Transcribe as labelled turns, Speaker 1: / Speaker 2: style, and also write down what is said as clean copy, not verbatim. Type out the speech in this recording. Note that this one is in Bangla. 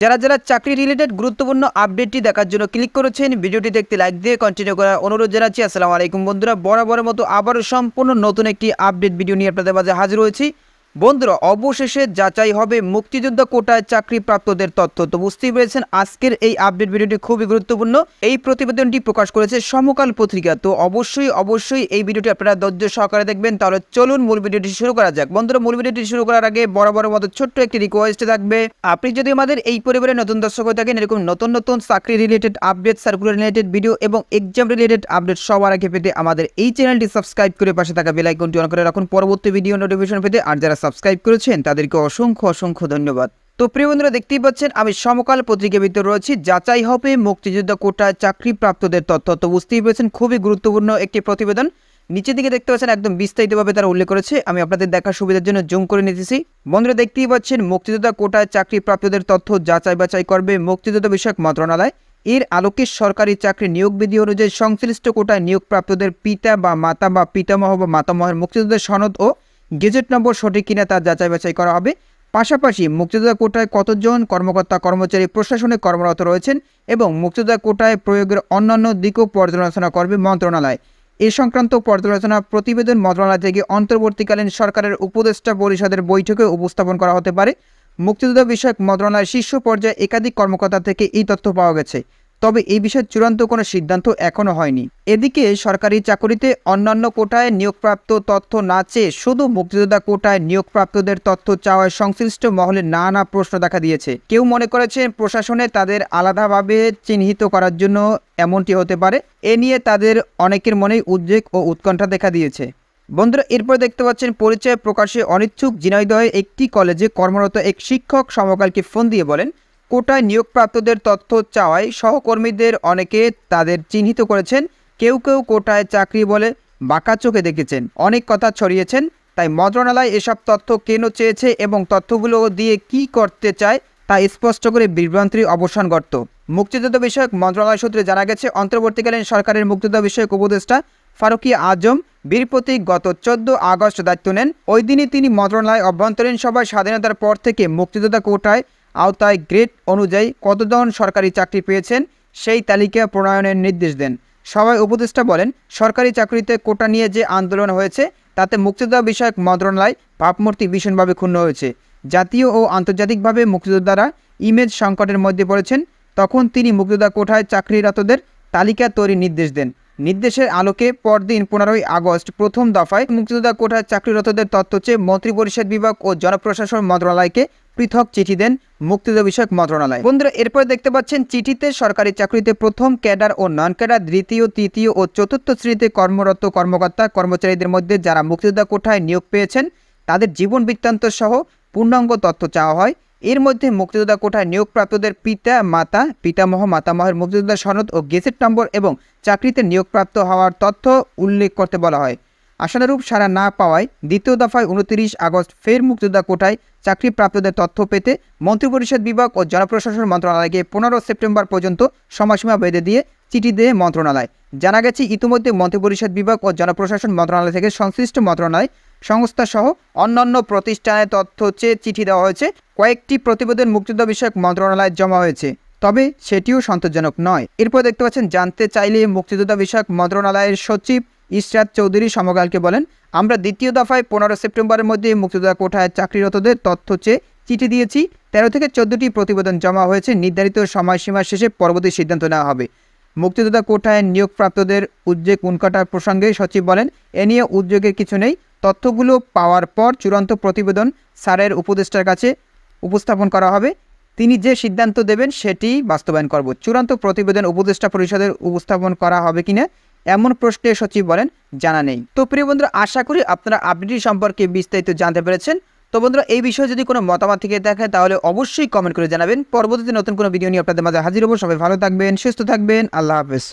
Speaker 1: যারা যারা চাকরি রিলেটেড গুরুত্বপূর্ণ আপডেটটি দেখার জন্য ক্লিক করেছেন, ভিডিওটি দেখতে লাইক দিয়ে কন্টিনিউ করার অনুরোধ জানাচ্ছি। আসসালামু আলাইকুম বন্ধুরা, বরাবরের মতো আবারও সম্পূর্ণ নতুন একটি আপডেট ভিডিও নিয়ে আপনাদের মাঝে হাজির হয়েছি। বন্ধুরা, অবশেষে যাচাই হবে মুক্তিযোদ্ধা কোটায় চাকরিপ্রাপ্তদের তথ্য। তো বুঝতেই পেরেছেন আজকের এই আপডেট ভিডিওটি খুবই গুরুত্বপূর্ণ। এই প্রতিবেদনটি প্রকাশ করেছে সমকাল পত্রিকা। তো অবশ্যই এই ভিডিওটি আপনারা ধৈর্য সহকারে দেখবেন। তাহলে চলুন মূল ভিডিওটি শুরু করা যাক। বন্ধুরা, মূল ভিডিওটি শুরু করার আগে বরাবরের মতো ছোট্ট একটি রিকোয়েস্ট থাকবে, আপনি যদি আমাদের এই পরিবারের নতুন দর্শক হয়ে থাকেন, এরকম নতুন চাকরি related update, circular related video এবং এক্সাম রিলেটেড আপডেট সবার আগে পেতে আমাদের এই চ্যানেলটি সাবস্ক্রাইব করে পাশে থাকা বেল আইকনটি অন করে রাখুন পরবর্তী ভিডিও নোটিফিকেশন পেতে। আর যারা সাবস্ক্রাইব করেছেন তাদেরকে অসংখ্য ধন্যবাদ। তো প্রিয় বন্ধুরা, দেখতেই পাচ্ছেন আমি সমকাল পত্রিকার ভিতরে রয়েছি। যাচাই হবে মুক্তিযোদ্ধা কোটায় চাকরিপ্রাপ্তদের তথ্য। তো বুঝতেই পেরেছেন খুবই গুরুত্বপূর্ণ একটি প্রতিবেদন। নিচের দিকে দেখতে পাচ্ছেন একদম বিস্তারিতভাবে তারা উল্লেখ করেছে। আমি আপনাদের দেখার সুবিধার জন্য জুম করে নিতেছি। বন্ধুরা, দেখতেই পাচ্ছেন মুক্তিযোদ্ধা কোটায় চাকরিপ্রাপ্তদের তথ্য যাচাই বাছাই করবে মুক্তিযোদ্ধা বিষয়ক মন্ত্রণালয়। এর আলোকে সরকারি চাকরি নিয়োগ বিধি অনুযায়ী সংশ্লিষ্ট কোটায় নিয়োগপ্রাপ্তদের পিতা বা মাতা বা পিতামহ বা মাতামহের মুক্তিযোদ্ধার সনদ ও গেজেট নম্বর সঠিক কিনা তা যাচাই বাছাই করা হবে। পাশাপাশি মুক্তিযোদ্ধা কোটায় কতজন কর্মকর্তা কর্মচারী প্রশাসনে কর্মরত রয়েছেন এবং মুক্তিযোদ্ধা কোটায় প্রয়োগের অন্যান্য দিকও পর্যালোচনা করবে মন্ত্রণালয়। এ সংক্রান্ত পর্যালোচনা প্রতিবেদন মন্ত্রণালয় থেকে অন্তর্বর্তীকালীন সরকারের উপদেষ্টা পরিষদের বৈঠকে উপস্থাপন করা হতে পারে। মুক্তিযোদ্ধা বিষয়ক মন্ত্রণালয়ের শীর্ষ পর্যায়ে একাধিক কর্মকর্তা থেকে এই তথ্য পাওয়া গেছে, তবে এই বিষয়ে চূড়ান্ত কোনো সিদ্ধান্ত এখনও হয়নি। এদিকে সরকারি চাকরিতে অন্যান্য কোটায় নিয়োগপ্রাপ্ত তথ্য না চেয়ে শুধু মুক্তিযোদ্ধা কোটায় নিয়োগপ্রাপ্তদের তথ্য চাওয়ায় সংশ্লিষ্ট মহলে নানা প্রশ্ন দেখা দিয়েছে। কেউ মনে করেছেন প্রশাসনে তাদের আলাদাভাবে চিহ্নিত করার জন্য এমনটি হতে পারে। এ নিয়ে তাদের অনেকের মনেই উদ্বেগ ও উৎকণ্ঠা দেখা দিয়েছে। বন্ধুরা, এরপর দেখতে পাচ্ছেন পরিচয় প্রকাশে অনিচ্ছুক ঝিনাইদহে একটি কলেজে কর্মরত এক শিক্ষক সমকালকে ফোন দিয়ে বলেন, কোটায় নিয়োগপ্রাপ্তদের তথ্য চাওয়ায় সহকর্মীদের অনেকে তাদের চিহ্নিত করেছেন। কেউ কোটায় চাকরি বলে বাঁকা চোখে দেখেছেন, অনেক কথা ছড়িয়েছেন। তাই মন্ত্রণালয় এসব তথ্য কেন চেয়েছে এবং তথ্যগুলো দিয়ে কি করতে চায় তা স্পষ্ট করে বিভ্রান্তির অবসান ঘটত। মুক্তিযোদ্ধা বিষয়ক মন্ত্রণালয় সূত্রে জানা গেছে, অন্তর্বর্তীকালীন সরকারের মুক্তিযোদ্ধা বিষয়ক উপদেষ্টা ফারুকি আজম বীর প্রতীক গত 14 আগস্ট দায়িত্ব নেন। ওই দিনই তিনি মন্ত্রণালয় অভ্যন্তরীণ সভায় স্বাধীনতার পর থেকে মুক্তিযোদ্ধা কোটায় আওতায় গ্রেড অনুযায়ী কতজন সরকারি চাকরি পেয়েছেন সেই তালিকা প্রণয়নের নির্দেশ দেন। সভায় উপদেষ্টা বলেন, সরকারি চাকরিতে কোটা নিয়ে যে আন্দোলন হয়েছে তাতে মুক্তিযোদ্ধা বিষয়ক মন্ত্রণালয় ভাবমূর্তি ভীষণভাবে ক্ষুণ্ণ হয়েছে। জাতীয় ও আন্তর্জাতিকভাবে মুক্তিযোদ্ধারা ইমেজ সংকটের মধ্যে পড়েছেন। তখন তিনি মুক্তিযোদ্ধা কোটায় চাকরিরতদের তালিকা তৈরির নির্দেশ দেন। নির্দেশের আলোকে পরদিন 15 আগস্ট প্রথম দফায় মুক্তিযোদ্ধা কোটায় চাকরিরতদের তথ্য চেয়ে মন্ত্রিপরিষদ বিভাগ ও জনপ্রশাসন মন্ত্রণালয়কে পৃথক চিঠি দেন মুক্তিযোদ্ধা বিষয়ক মন্ত্রণালয়। বন্ধুরা, এরপর দেখতে পাচ্ছেন চিঠিতে সরকারি চাকরিতে প্রথম ক্যাডার ও নন ক্যাডার, দ্বিতীয়, তৃতীয় ও চতুর্থ শ্রেণীতে কর্মরত কর্মকর্তা কর্মচারীদের মধ্যে যারা মুক্তিযোদ্ধা কোটায় নিয়োগ পেয়েছেন তাদের জীবন বৃত্তান্ত সহ পূর্ণাঙ্গ তথ্য চাওয়া হয়। এর মধ্যে মুক্তিযোদ্ধা কোটায় নিয়োগপ্রাপ্তদের পিতা মাতা পিতামহ মাতামহের মুক্তিযোদ্ধা সনদ ও গেজেট নম্বর এবং চাকরিতে নিয়োগপ্রাপ্ত হওয়ার তথ্য উল্লেখ করতে বলা হয়। আশানুরূপ সাড়া না পাওয়ায় দ্বিতীয় দফায় 29 আগস্ট ফের মুক্তিযোদ্ধা কোটায় চাকরিপ্রাপ্তদের তথ্য পেতে মন্ত্রিপরিষদ বিভাগ ও জনপ্রশাসন মন্ত্রণালয়কে 15 সেপ্টেম্বর পর্যন্ত সময়সীমা বেঁধে দিয়ে চিঠি দেয় মন্ত্রণালয়। জানা গেছে, ইতিমধ্যে মন্ত্রিপরিষদ বিভাগ ও জনপ্রশাসন মন্ত্রণালয় থেকে সংশ্লিষ্ট মন্ত্রণালয় সংস্থা সহ অন্যান্য প্রতিষ্ঠানের তথ্য চেয়ে চিঠি দেওয়া হয়েছে। কয়েকটি প্রতিবেদন মুক্তিযোদ্ধা বিষয়ক মন্ত্রণালয়ে জমা হয়েছে, তবে সেটিও সন্তোষজনক নয়। এরপর দেখতে পাচ্ছেন জানতে চাইলে মুক্তিযোদ্ধা বিষয়ক মন্ত্রণালয়ের সচিব ইশরাত চৌধুরী সমকালকে বলেন, আমরা দ্বিতীয় দফায় 15 সেপ্টেম্বরের মধ্যে মুক্তিযোদ্ধা কোটায় চাকরিরতদের তথ্য চেয়ে চিঠি দিয়েছি। 13 থেকে 14টি প্রতিবেদন জমা হয়েছে। নির্ধারিত সময়সীমা শেষে পরবর্তী সিদ্ধান্ত নেওয়া হবে। মুক্তিযোদ্ধা কোটায় নিয়োগপ্রাপ্তদের উদ্বেগ উনকাটার প্রসঙ্গে সচিব বলেন, এ নিয়ে উদ্বেগের কিছু নেই। তথ্যগুলো পাওয়ার পর চূড়ান্ত প্রতিবেদন স্যারের উপদেষ্টার কাছে উপস্থাপন করা হবে। তিনি যে সিদ্ধান্ত দেবেন সেটি বাস্তবায়ন করব। চূড়ান্ত প্রতিবেদন উপদেষ্টা পরিষদের উপস্থাপন করা হবে কিনা এমন প্রশ্নে সচিব বলেন, জানা নেই। তো প্রিয় বন্ধুরা, আশা করি আপনারা আপডেট সম্পর্কে বিস্তারিত জানতে পেরেছেন। তো বন্ধুরা, এই বিষয়ে যদি কোনো মতামত থেকে থাকে তাহলে অবশ্যই কমেন্ট করে জানাবেন। পরবর্তীতে নতুন কোনো ভিডিও নিয়ে আপনাদের মাঝে হাজির হব। সবাই ভালো থাকবেন, সুস্থ থাকবেন। আল্লাহ হাফেজ।